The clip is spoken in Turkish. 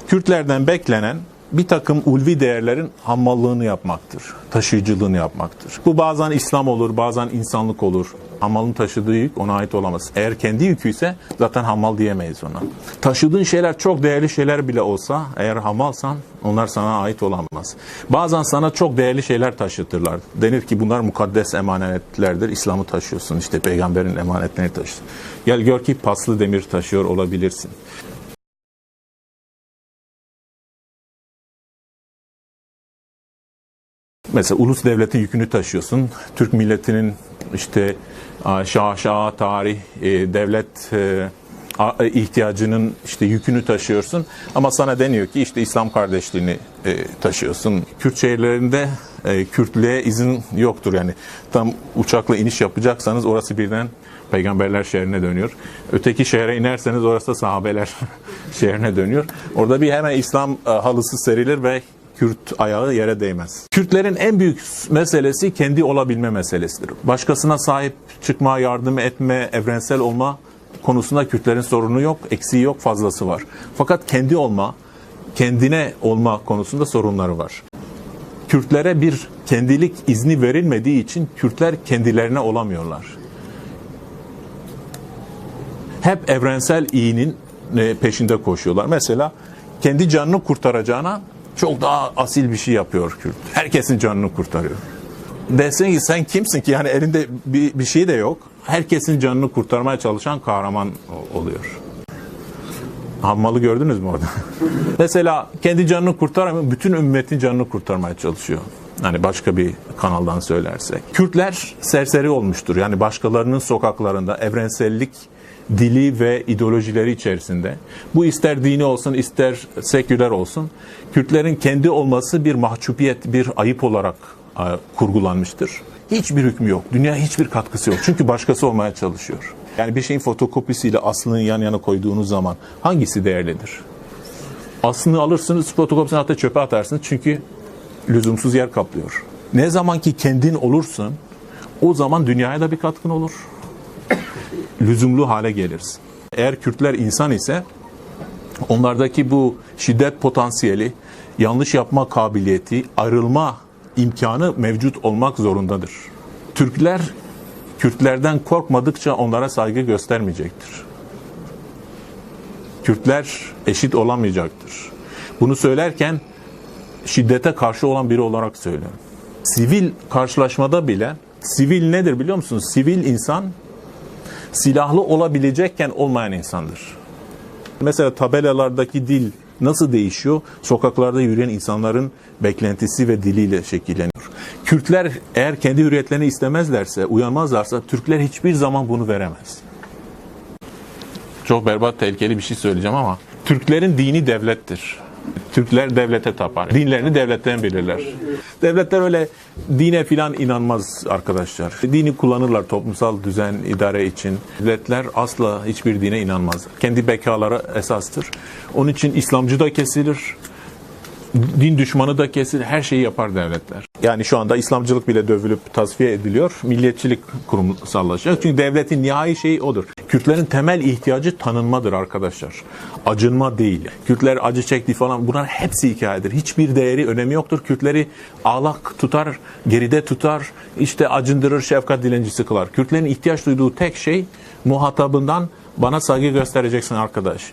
Kürtlerden beklenen bir takım ulvi değerlerin hammallığını yapmaktır, taşıyıcılığını yapmaktır. Bu bazen İslam olur, bazen insanlık olur. Hammalın taşıdığı yük ona ait olamaz. Eğer kendi yükü ise zaten hammal diyemeyiz ona. Taşıdığın şeyler çok değerli şeyler bile olsa, eğer hammalsan onlar sana ait olamaz. Bazen sana çok değerli şeyler taşıtırlar. Denir ki bunlar mukaddes emanetlerdir. İslam'ı taşıyorsun, işte peygamberin emanetlerini taşıyorsun. Gel gör ki paslı demir taşıyor olabilirsin. Mesela ulus devletin yükünü taşıyorsun. Türk milletinin işte şaşa, tarih, devlet ihtiyacının işte yükünü taşıyorsun. Ama sana deniyor ki işte İslam kardeşliğini taşıyorsun. Kürt şehirlerinde Kürtlüğe izin yoktur. Yani tam uçakla iniş yapacaksanız orası birden Peygamberler şehrine dönüyor. Öteki şehre inerseniz orası da sahabeler şehrine dönüyor. Orada bir hemen İslam halısı serilir ve Kürt ayağı yere değmez. Kürtlerin en büyük meselesi kendi olabilme meselesidir. Başkasına sahip çıkma, yardım etme, evrensel olma konusunda Kürtlerin sorunu yok, eksiği yok, fazlası var. Fakat kendi olma, kendine olma konusunda sorunları var. Kürtlere bir kendilik izni verilmediği için Kürtler kendilerine olamıyorlar. Hep evrensel iyinin peşinde koşuyorlar. Mesela kendi canını kurtaracağına çok daha asil bir şey yapıyor Kürt. Herkesin canını kurtarıyor. Desin ki sen kimsin ki? Yani elinde bir şey de yok. Herkesin canını kurtarmaya çalışan kahraman oluyor. Hammalı gördünüz mü orada? Mesela kendi canını kurtaramıyor, bütün ümmetin canını kurtarmaya çalışıyor. Hani başka bir kanaldan söylersek. Kürtler serseri olmuştur. Yani başkalarının sokaklarında evrensellik dili ve ideolojileri içerisinde. Bu ister dini olsun, ister seküler olsun. Kürtlerin kendi olması bir mahcubiyet, bir ayıp olarak kurgulanmıştır. Hiçbir hükmü yok. Dünya hiçbir katkısı yok. Çünkü başkası olmaya çalışıyor. Yani bir şeyin fotokopisiyle aslını yan yana koyduğunuz zaman hangisi değerlidir? Aslını alırsınız, fotokopisini hatta çöpe atarsınız. Çünkü lüzumsuz yer kaplıyor. Ne zaman ki kendin olursun, o zaman dünyaya da bir katkın olur. Lüzumlu hale gelirsin. Eğer Kürtler insan ise onlardaki bu şiddet potansiyeli, yanlış yapma kabiliyeti, ayrılma imkanı mevcut olmak zorundadır. Türkler Kürtlerden korkmadıkça onlara saygı göstermeyecektir. Kürtler eşit olamayacaktır. Bunu söylerken şiddete karşı olan biri olarak söylüyorum. Sivil karşılaşmada bile, sivil nedir biliyor musunuz? Sivil insan silahlı olabilecekken olmayan insandır. Mesela tabelalardaki dil nasıl değişiyor? Sokaklarda yürüyen insanların beklentisi ve diliyle şekilleniyor. Kürtler eğer kendi hürriyetlerini istemezlerse, uyanmazlarsa Türkler hiçbir zaman bunu veremez. Çok berbat, tehlikeli bir şey söyleyeceğim ama Türklerin dini devlettir. Türkler devlete tapar. Dinlerini devletten bilirler. Devletler öyle dine filan inanmaz arkadaşlar. Dini kullanırlar toplumsal düzen, idare için. Devletler asla hiçbir dine inanmaz. Kendi bekaları esastır. Onun için İslamcı da kesilir. Din düşmanı da kesilir. Her şeyi yapar devletler. Yani şu anda İslamcılık bile dövülüp tasfiye ediliyor. Milliyetçilik kurumsallaşıyor. Çünkü devletin nihai şeyi odur. Kürtlerin temel ihtiyacı tanınmadır arkadaşlar. Acınma değil. Kürtler acı çekti falan, bunlar hepsi hikayedir. Hiçbir değeri, önemi yoktur. Kürtleri ağlak tutar, geride tutar, işte acındırır, şefkat dilencisi kılar. Kürtlerin ihtiyaç duyduğu tek şey muhatabından bana saygı göstereceksin arkadaş.